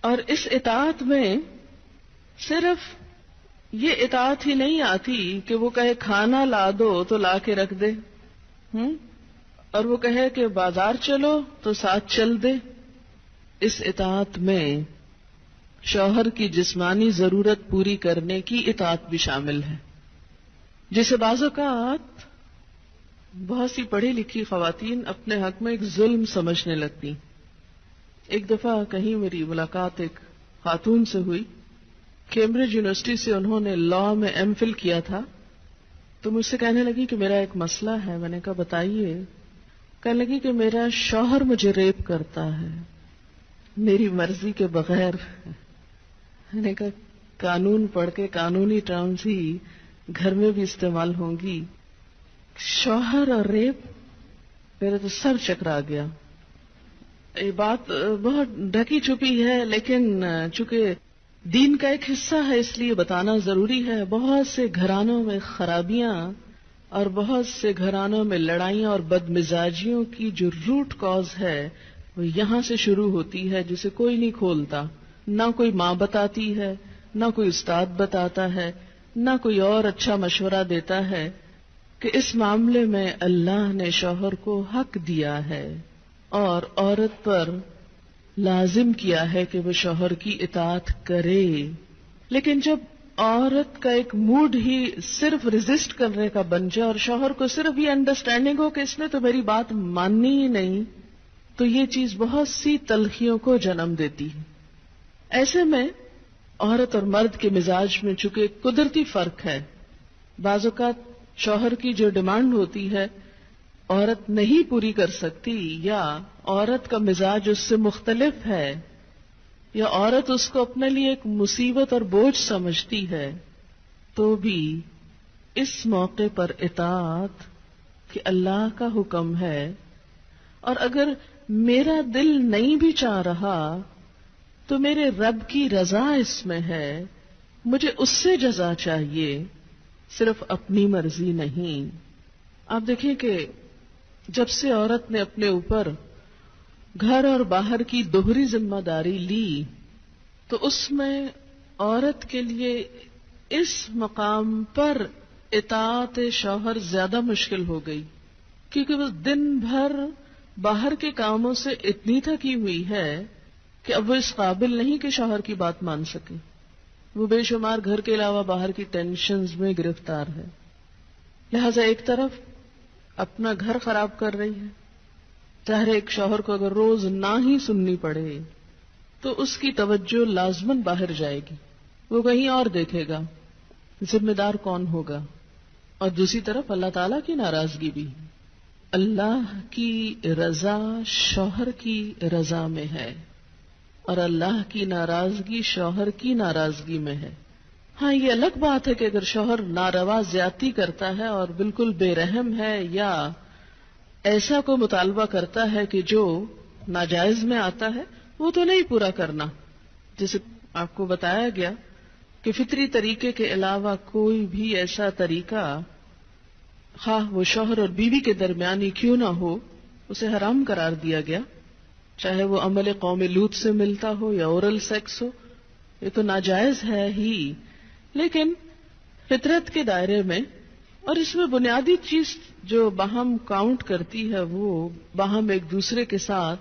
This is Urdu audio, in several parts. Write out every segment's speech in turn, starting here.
اور اس اطاعت میں صرف یہ اطاعت ہی نہیں آتی کہ وہ کہے کھانا لا دو تو لا کے رکھ دے، اور وہ کہے کہ بازار چلو تو ساتھ چل دے۔ اس اطاعت میں شوہر کی جسمانی ضرورت پوری کرنے کی اطاعت بھی شامل ہے، جسے بعض اوقات بہت سی پڑھی لکھی خواتین اپنے حق میں ایک ظلم سمجھنے لگتی۔ ایک دفعہ کہیں میری ملاقات ایک خاتون سے ہوئی، کیمبرج یونیورسٹی سے انہوں نے لاء میں ایم فل کیا تھا، تو مجھ سے کہنے لگی کہ میرا ایک مسئلہ ہے۔ میں نے کہا بتائیے؟ کہنے لگی کہ میرا شوہر مجھے ریپ کرتا ہے میری مرضی کے بغیر۔ میں نے کہا قانون پڑھ کے قانونی ٹرمز ہی گھر میں بھی استعمال ہوں گی، شوہر اور ریپ؟ میرا تو سر چکرا گیا۔ یہ بات بہت ڈھکی چھپی ہے، لیکن چونکہ دین کا ایک حصہ ہے اس لیے بتانا ضروری ہے۔ بہت سے گھرانوں میں خرابیاں اور بہت سے گھرانوں میں لڑائیاں اور بدمزاجیوں کی جو روٹ کاز ہے وہ یہاں سے شروع ہوتی ہے، جسے کوئی نہیں کھولتا، نہ کوئی ماں بتاتی ہے، نہ کوئی استاد بتاتا ہے، نہ کوئی اور اچھا مشورہ دیتا ہے کہ اس معاملے میں اللہ نے شوہر کو حق دیا ہے اور عورت پر لازم کیا ہے کہ وہ شوہر کی اطاعت کرے۔ لیکن جب عورت کا ایک موڈ ہی صرف ریزسٹ کرنے کا بن جائے اور شوہر کو صرف یہ انڈرسٹینڈنگ ہو کہ اس نے تو میری بات ماننی ہی نہیں، تو یہ چیز بہت سی تلخیوں کو جنم دیتی ہے۔ ایسے میں عورت اور مرد کے مزاج میں چونکہ قدرتی فرق ہے، بعض اوقات شوہر کی جو ڈیمانڈ ہوتی ہے عورت نہیں پوری کر سکتی، یا عورت کا مزاج اس سے مختلف ہے، یا عورت اس کو اپنے لیے ایک مصیبت اور بوجھ سمجھتی ہے، تو بھی اس موقع پر اطاعت کہ اللہ کا حکم ہے، اور اگر میرا دل نہیں بھی چاہ رہا تو میرے رب کی رضا اس میں ہے، مجھے اس سے جزا چاہیے، صرف اپنی مرضی نہیں۔ آپ دیکھیں کہ جب سے عورت نے اپنے اوپر گھر اور باہر کی دوہری ذمہ داری لی، تو اس میں عورت کے لیے اس مقام پر اطاعت شوہر زیادہ مشکل ہو گئی، کیونکہ وہ دن بھر باہر کے کاموں سے اتنی تھکی ہوئی ہے کہ اب وہ اس قابل نہیں کہ شوہر کی بات مان سکے۔ وہ بے شمار گھر کے علاوہ باہر کی ٹینشنز میں گرفتار ہے، لہذا ایک طرف اپنا گھر خراب کر رہی ہے، ظاہر ایک شوہر کو اگر روز نہ ہی سننی پڑے تو اس کی توجہ لازماً باہر جائے گی، وہ کہیں اور دیکھے گا، ذمہ دار کون ہوگا؟ اور دوسری طرف اللہ تعالیٰ کی ناراضگی بھی۔ اللہ کی رضا شوہر کی رضا میں ہے اور اللہ کی ناراضگی شوہر کی ناراضگی میں ہے۔ ہاں یہ الگ بات ہے کہ اگر شوہر ناروا زیادتی کرتا ہے اور بالکل بے رحم ہے یا ایسا کو مطالبہ کرتا ہے کہ جو ناجائز میں آتا ہے، وہ تو نہیں پورا کرنا، جیسے آپ کو بتایا گیا کہ فطری طریقے کے علاوہ کوئی بھی ایسا طریقہ، خواہ وہ شوہر اور بیوی کے درمیان ہی کیوں نہ ہو، اسے حرام قرار دیا گیا، چاہے وہ عمل قوم لوط سے ملتا ہو یا اورل سیکس ہو، یہ تو ناجائز ہے ہی، لیکن فطرت کے دائرے میں۔ اور اس میں بنیادی چیز جو باہم کاؤنٹ کرتی ہے وہ باہم ایک دوسرے کے ساتھ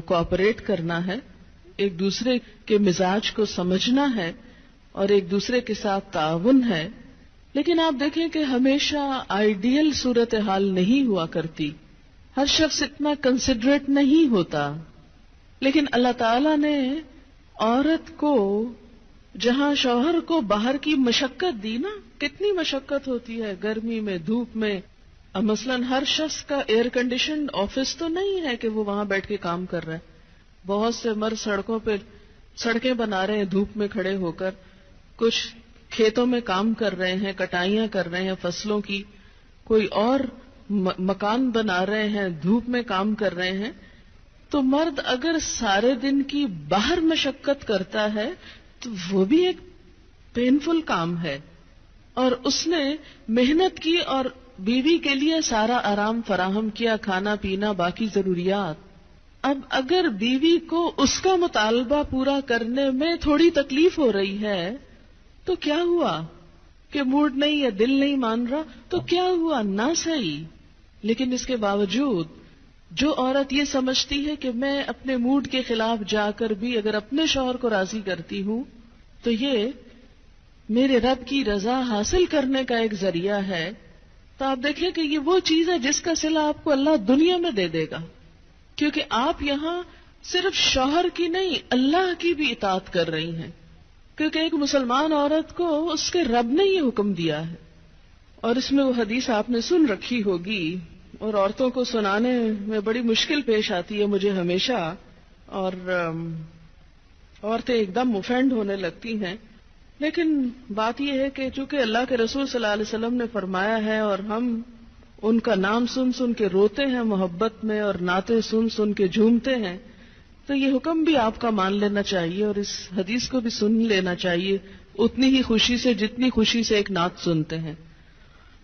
کوآپریٹ کرنا ہے، ایک دوسرے کے مزاج کو سمجھنا ہے اور ایک دوسرے کے ساتھ تعاون ہے۔ لیکن آپ دیکھیں کہ ہمیشہ آئیڈیل صورتحال نہیں ہوا کرتی، ہر شخص اتنا کنسیڈریٹ نہیں ہوتا، لیکن اللہ تعالی نے عورت کو جہاں شوہر کو باہر کی مشقت دی نا، کتنی مشقت ہوتی ہے گرمی میں، دھوپ میں۔ اب مثلاً ہر شخص کا ایئر کنڈیشنڈ آفس تو نہیں ہے کہ وہ وہاں بیٹھ کے کام کر رہا ہے، بہت سے مرد سڑکوں پہ سڑکیں بنا رہے ہیں دھوپ میں کھڑے ہو کر، کچھ کھیتوں میں کام کر رہے ہیں، کٹائیاں کر رہے ہیں فصلوں کی، کوئی اور مکان بنا رہے ہیں، دھوپ میں کام کر رہے ہیں۔ تو مرد اگر سارے دن کی باہر مشقت کرتا ہے تو وہ بھی ایک پینفل کام ہے، اور اس نے محنت کی اور بیوی کے لیے سارا آرام فراہم کیا، کھانا پینا باقی ضروریات، اب اگر بیوی کو اس کا مطالبہ پورا کرنے میں تھوڑی تکلیف ہو رہی ہے تو کیا ہوا کہ موڈ نہیں یا دل نہیں مان رہا تو کیا ہوا، نہ صحیح. لیکن اس کے باوجود جو عورت یہ سمجھتی ہے کہ میں اپنے موڈ کے خلاف جا کر بھی اگر اپنے شوہر کو راضی کرتی ہوں تو یہ میرے رب کی رضا حاصل کرنے کا ایک ذریعہ ہے، تو آپ دیکھیں کہ یہ وہ چیز ہے جس کا صلہ آپ کو اللہ دنیا میں دے دے گا، کیونکہ آپ یہاں صرف شوہر کی نہیں اللہ کی بھی اطاعت کر رہی ہیں، کیونکہ ایک مسلمان عورت کو اس کے رب نے یہ حکم دیا ہے. اور اس میں وہ حدیث آپ نے سن رکھی ہوگی اور عورتوں کو سنانے میں بڑی مشکل پیش آتی ہے مجھے ہمیشہ، اور عورتیں ایک دم اوفینڈ ہونے لگتی ہیں. لیکن بات یہ ہے کہ چونکہ اللہ کے رسول صلی اللہ علیہ وسلم نے فرمایا ہے اور ہم ان کا نام سن سن کے روتے ہیں محبت میں اور نعتیں سن سن کے جھومتے ہیں، تو یہ حکم بھی آپ کا مان لینا چاہیے اور اس حدیث کو بھی سن لینا چاہیے اتنی ہی خوشی سے جتنی خوشی سے ایک نعت سنتے ہیں.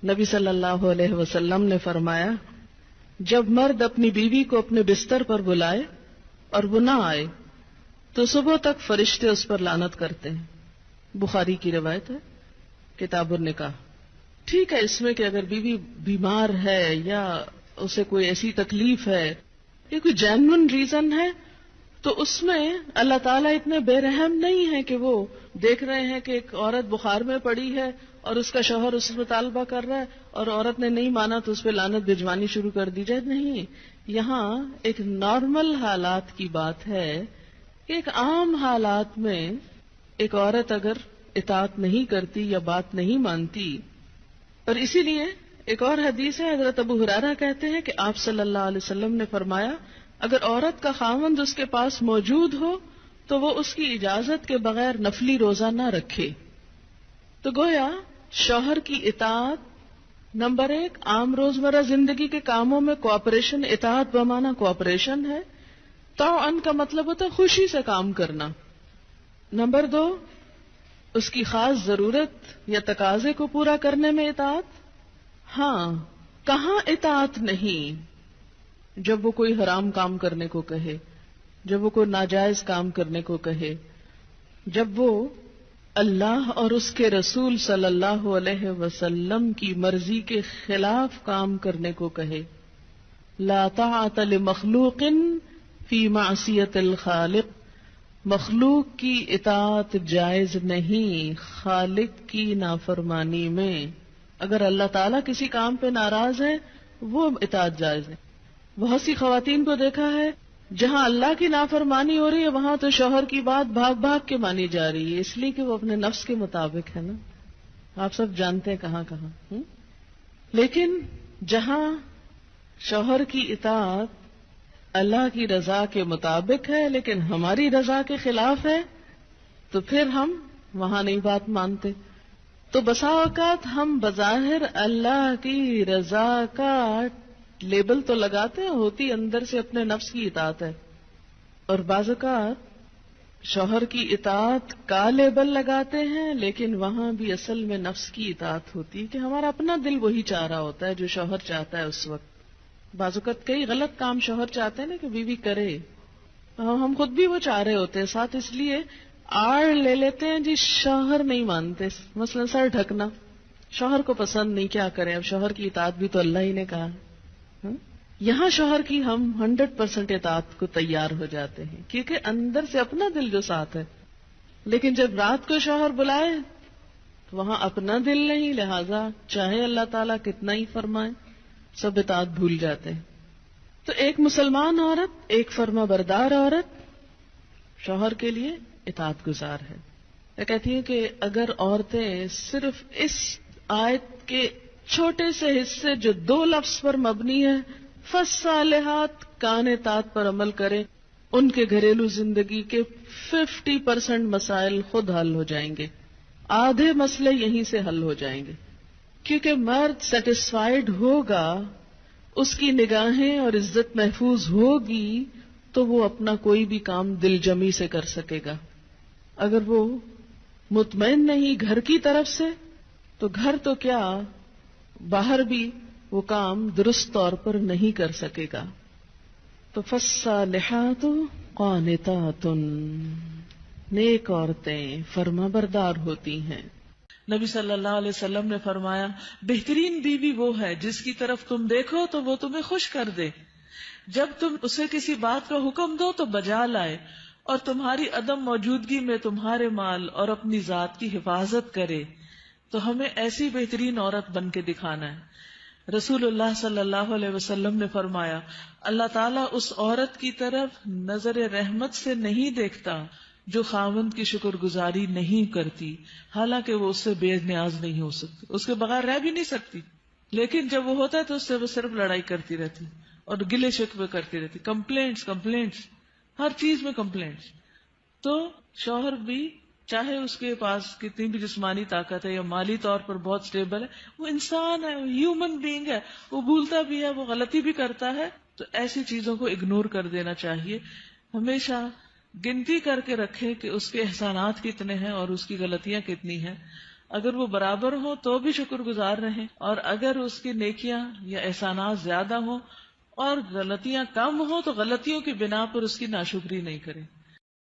نبی صلی اللہ علیہ وسلم نے فرمایا جب مرد اپنی بیوی کو اپنے بستر پر بلائے اور وہ نہ آئے تو صبح تک فرشتے اس پر لعنت کرتے ہیں. بخاری کی روایت ہے کتاب النکاح. ٹھیک ہے اس میں کہ اگر بیوی بیمار ہے یا اسے کوئی ایسی تکلیف ہے یا کوئی جینون ریزن ہے تو اس میں اللہ تعالیٰ اتنے بے رحم نہیں ہے کہ وہ دیکھ رہے ہیں کہ ایک عورت بخار میں پڑی ہے اور اس کا شوہر اس سے مطالبہ کر رہا ہے اور عورت نے نہیں مانا تو اس پہ لعنت بھجوانی شروع کر دی جائے. نہیں، یہاں ایک نارمل حالات کی بات ہے کہ ایک عام حالات میں ایک عورت اگر اطاعت نہیں کرتی یا بات نہیں مانتی. اور اسی لیے ایک اور حدیث ہے، حضرت ابو ہریرہ کہتے ہیں کہ آپ صلی اللہ علیہ وسلم نے فرمایا اگر عورت کا خاوند اس کے پاس موجود ہو تو وہ اس کی اجازت کے بغیر نفلی روزہ نہ رکھے. تو گویا شوہر کی اطاعت نمبر 1 عام روزمرہ زندگی کے کاموں میں کوآپریشن، اطاعت بمعنی کوآپریشن ہے. طاعن کا مطلب ہوتا ہے خوشی سے کام کرنا. نمبر 2 اس کی خاص ضرورت یا تقاضے کو پورا کرنے میں اطاعت. ہاں، کہاں اطاعت نہیں؟ جب وہ کوئی حرام کام کرنے کو کہے، جب وہ کوئی ناجائز کام کرنے کو کہے، جب وہ اللہ اور اس کے رسول صلی اللہ علیہ وسلم کی مرضی کے خلاف کام کرنے کو کہے. لا طاعت لمخلوق فی معصیت الخالق. مخلوق کی اطاعت جائز نہیں خالق کی نافرمانی میں. اگر اللہ تعالیٰ کسی کام پہ ناراض ہے وہ اطاعت جائز ہے. بہت سی خواتین کو دیکھا ہے جہاں اللہ کی نافرمانی ہو رہی ہے وہاں تو شوہر کی بات بھاگ بھاگ کے مانی جا رہی ہے، اس لیے کہ وہ اپنے نفس کے مطابق ہے نا. آپ سب جانتے ہیں کہاں کہاں. لیکن جہاں شوہر کی اطاعت اللہ کی رضا کے مطابق ہے لیکن ہماری رضا کے خلاف ہے تو پھر ہم وہاں نہیں بات مانتے. تو بسا اوقات ہم بظاہر اللہ کی رضا کا لیبل تو لگاتے ہیں، ہوتی اندر سے اپنے نفس کی اطاعت ہے. اور بعض اوقات شوہر کی اطاعت کا لیبل لگاتے ہیں لیکن وہاں بھی اصل میں نفس کی اطاعت ہوتی ہے کہ ہمارا اپنا دل وہی چاہ رہا ہوتا ہے جو شوہر چاہتا ہے اس وقت. بعض اوقات کئی غلط کام شوہر چاہتے ہیں نا کہ بیوی کرے، ہم خود بھی وہ چاہ رہے ہوتے ہیں، ساتھ اس لیے آڑ لے لیتے ہیں جی شوہر نہیں مانتے. مثلا سر ڈھکنا شوہر کو پسند نہیں، کیا کریں، اب شوہر کی اطاعت بھی تو اللہ ہی نے کہا. یہاں شوہر کی ہم 100% اطاعت کو تیار ہو جاتے ہیں کیونکہ اندر سے اپنا دل جو ساتھ ہے. لیکن جب رات کو شوہر بلائے تو وہاں اپنا دل نہیں، لہذا چاہے اللہ تعالیٰ کتنا ہی فرمائے سب اطاعت بھول جاتے ہیں. تو ایک مسلمان عورت، ایک فرما بردار عورت شوہر کے لیے اطاعت گزار ہے. میں کہتی ہوں کہ اگر عورتیں صرف اس آیت کے چھوٹے سے حصے جو 2 لفظ پر مبنی ہے فالصالحات کان اطاعت پر عمل کریں، ان کے گھریلو زندگی کے 50% مسائل خود حل ہو جائیں گے. آدھے مسئلے یہیں سے حل ہو جائیں گے کیونکہ مرد سیٹسفائیڈ ہوگا، اس کی نگاہیں اور عزت محفوظ ہوگی تو وہ اپنا کوئی بھی کام دل جمی سے کر سکے گا. اگر وہ مطمئن نہیں گھر کی طرف سے تو گھر تو کیا باہر بھی وہ کام درست طور پر نہیں کر سکے گا. تو فالصالحات قانتات، نیک عورتیں فرما بردار ہوتی ہیں. نبی صلی اللہ علیہ وسلم نے فرمایا بہترین بیوی وہ ہے جس کی طرف تم دیکھو تو وہ تمہیں خوش کر دے، جب تم اسے کسی بات کا حکم دو تو بجا لائے، اور تمہاری عدم موجودگی میں تمہارے مال اور اپنی ذات کی حفاظت کرے. تو ہمیں ایسی بہترین عورت بن کے دکھانا ہے. رسول اللہ صلی اللہ علیہ وسلم نے فرمایا اللہ تعالیٰ اس عورت کی طرف نظر رحمت سے نہیں دیکھتا جو خاوند کی شکر گزاری نہیں کرتی، حالانکہ وہ اس سے بے نیاز نہیں ہو سکتی، اس کے بغیر رہ بھی نہیں سکتی، لیکن جب وہ ہوتا ہے تو اس سے وہ صرف لڑائی کرتی رہتی اور گلے شکوے کرتی رہتی، کمپلینٹس، ہر چیز میں کمپلینٹس. تو شوہر بھی چاہے اس کے پاس کتنی بھی جسمانی طاقت ہے یا مالی طور پر بہت سٹیبل ہے، وہ انسان ہے، ہیومن بینگ ہے، وہ بھولتا بھی ہے، وہ غلطی بھی کرتا ہے. تو ایسی چیزوں کو اگنور کر دینا چاہیے. ہمیشہ گنتی کر کے رکھے کہ اس کے احسانات کتنے ہیں اور اس کی غلطیاں کتنی ہیں. اگر وہ برابر ہوں تو بھی شکر گزار رہیں، اور اگر اس کی نیکیاں یا احسانات زیادہ ہوں اور غلطیاں کم ہوں تو غلطیوں کی بنا پر اس کی ناشکری نہیں کریں.